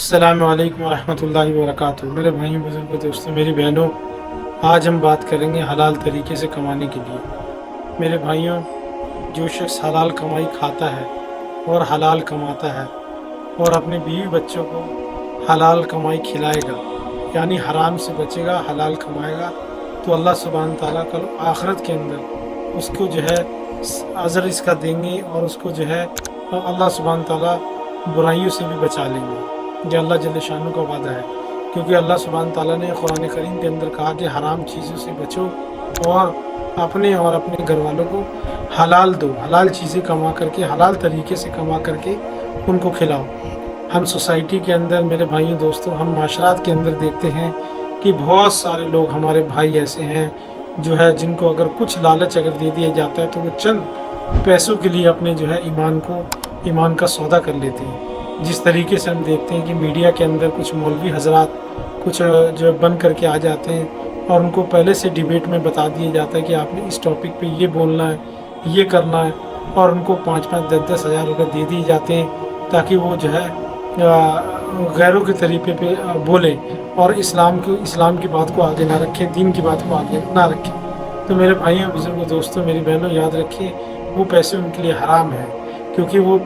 السلام علیکم ورحمۃ اللہ وبرکاتہ۔ میرے بھائیوں بزرگوں دوستوں میری بہنوں، آج ہم بات کریں گے حلال طریقے سے کمانے کے لیے۔ میرے بھائیوں، جو شخص حلال کمائی کھاتا ہے اور حلال کماتا ہے اور اپنے بیوی بچوں کو حلال کمائی کھلائے گا، یعنی حرام سے بچے گا، حلال کمائے گا، تو اللہ سبحانہ تعالیٰ کل آخرت کے اندر اس کو جو ہے اجر اس کا دیں گے، اور اس کو جو ہے اللہ سبحانہ تعالیٰ برائیوں سے بھی بچا لیں گے۔ یہ اللہ جل شانہ کا وعدہ ہے، کیونکہ اللہ سبحانہ تعالیٰ نے قرآن کریم کے اندر کہا کہ حرام چیزوں سے بچو اور اپنے اور اپنے گھر والوں کو حلال دو، حلال چیزیں کما کر کے، حلال طریقے سے کما کر کے ان کو کھلاؤ۔ ہم سوسائٹی کے اندر میرے بھائیوں دوستوں، ہم معاشرات کے اندر دیکھتے ہیں کہ بہت سارے لوگ ہمارے بھائی ایسے ہیں جو ہے جن کو اگر کچھ لالچ اگر دے دیا جاتا ہے تو وہ چند پیسوں کے لیے اپنے جو ہے ایمان کا سودا کر لیتے ہیں۔ جس طریقے سے ہم دیکھتے ہیں کہ میڈیا کے اندر کچھ مولوی حضرات کچھ جو بن کر کے آ جاتے ہیں اور ان کو پہلے سے ڈیبیٹ میں بتا دیا جاتا ہے کہ آپ نے اس ٹاپک پہ یہ بولنا ہے، یہ کرنا ہے، اور ان کو 5-5 10-10 ہزار روپے دے دیے جاتے ہیں تاکہ وہ جو ہے غیروں کے طریقے پہ بولیں اور اسلام کی بات کو آگے نہ رکھیں، دین کی بات کو آگے نہ رکھیں۔ تو میرے بھائیوں بزرگوں دوستوں میری بہنوں، یاد رکھیں وہ پیسے ان کے لیے حرام ہیں، کیونکہ وہ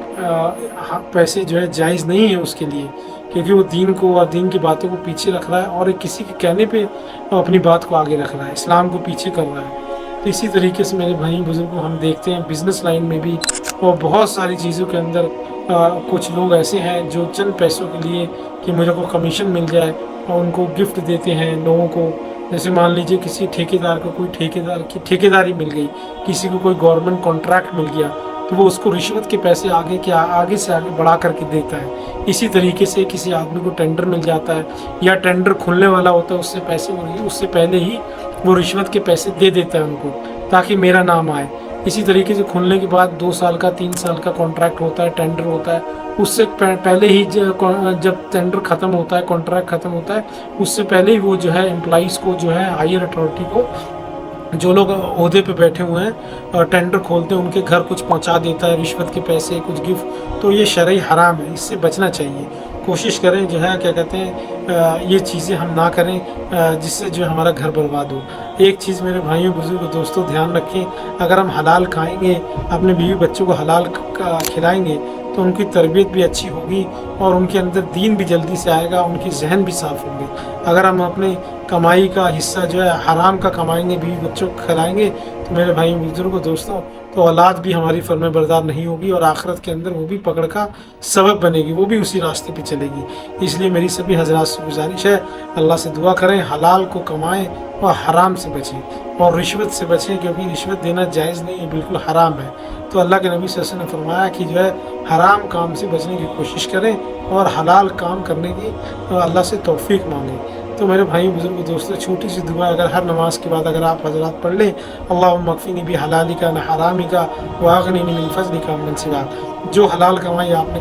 پیسے جو ہے جائز نہیں ہے اس کے لیے، کیونکہ وہ دین کو اور دین کی باتوں کو پیچھے رکھ رہا ہے اور کسی کے کہنے پہ اپنی بات کو آگے رکھ رہا ہے، اسلام کو پیچھے کر رہا ہے۔ تو اسی طریقے سے میرے بھائی بزرگوں ہم دیکھتے ہیں بزنس لائن میں بھی اور بہت ساری چیزوں کے اندر کچھ لوگ ایسے ہیں جو چند پیسوں کے لیے کہ مجھے کو کمیشن مل جائے اور ان کو گفٹ دیتے ہیں لوگوں کو۔ جیسے مان لیجئے کسی ٹھیکیدار کو کوئی ٹھیکیدار کی ٹھیکیداری مل گئی، کسی کو کوئی گورنمنٹ کانٹریکٹ مل گیا، تو وہ اس کو رشوت کے پیسے آگے سے آگے بڑھا کر کے دیتا ہے۔ اسی طریقے سے کسی آدمی کو ٹینڈر مل جاتا ہے یا ٹینڈر کھلنے والا ہوتا ہے، اس سے پہلے ہی وہ رشوت کے پیسے دے دیتا ہے ان کو تاکہ میرا نام آئے۔ اسی طریقے سے کھلنے کے بعد 2 سال کا 3 سال کا کانٹریکٹ ہوتا ہے، ٹینڈر ہوتا ہے، اس سے پہلے ہی جب ٹینڈر ختم ہوتا ہے، کانٹریکٹ ختم ہوتا ہے، اس سے پہلے ہی وہ جو ہے امپلائیز کو جو ہے ہائر اتھارٹی کو، جو لوگ عہدے پہ بیٹھے ہوئے ہیں ٹینڈر کھولتے ہیں، ان کے گھر کچھ پہنچا دیتا ہے، رشوت کے پیسے کچھ گفٹ۔ تو یہ شرعی حرام ہے، اس سے بچنا چاہیے۔ کوشش کریں جو ہے کیا کہتے ہیں یہ چیزیں ہم نہ کریں جس سے جو ہمارا گھر برباد ہو۔ ایک چیز میرے بھائیوں بزرگوں دوستوں دھیان رکھیں، اگر ہم حلال کھائیں گے، اپنے بیوی بچوں کو حلال کھلائیں گے تو ان کی تربیت بھی اچھی ہوگی اور ان کے اندر دین بھی جلدی سے آئے گا، ان کی ذہن بھی صاف ہوں گے۔ اگر ہم اپنے کمائی کا حصہ جو ہے حرام کا کمائیں گے، بیوی بچوں کو کھلائیں گے، تو میرے بھائی بزرگوں دوستوں تو اولاد بھی ہماری فرما بردار نہیں ہوگی، اور آخرت کے اندر وہ بھی پکڑ کا سبب بنے گی، وہ بھی اسی راستے پہ چلے گی۔ اس لیے میری سبھی حضرات سے گزارش ہے، اللہ سے دعا کریں حلال کو کمائیں اور حرام سے بچیں اور رشوت سے بچیں، کیونکہ رشوت دینا جائز نہیں ہے، بالکل حرام ہے۔ تو اللہ کے نبی صلی اللہ علیہ وسلم نے فرمایا کہ جو ہے حرام کام سے بچنے کی کوشش کریں اور حلال کام کرنے کی اللہ سے توفیق مانگیں۔ تو میرے بھائی بزرگ دوستوں چھوٹی سی دعا اگر ہر نماز کے بعد اگر آپ حضرات پڑھ لیں، اللہم اکفنی بحلالک عن حرامک واغننی من فضلک عمن سواک، جو حلال کمائی آپ نے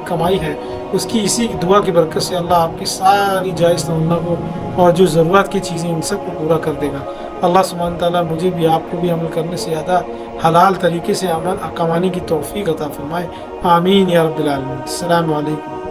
کمائی ہے اس کی اسی دعا کی برکت سے اللہ آپ کی ساری جائز تمنا کو اور جو ضرورت کی چیزیں ان سب کو پورا کر دے گا۔ اللہ سبحانہ تعالیٰ مجھے بھی آپ کو بھی عمل کرنے سے زیادہ حلال طریقے سے عمل کمانے کی توفیق عطا فرمائے، آمین یا رب العالمین۔ السلام علیکم۔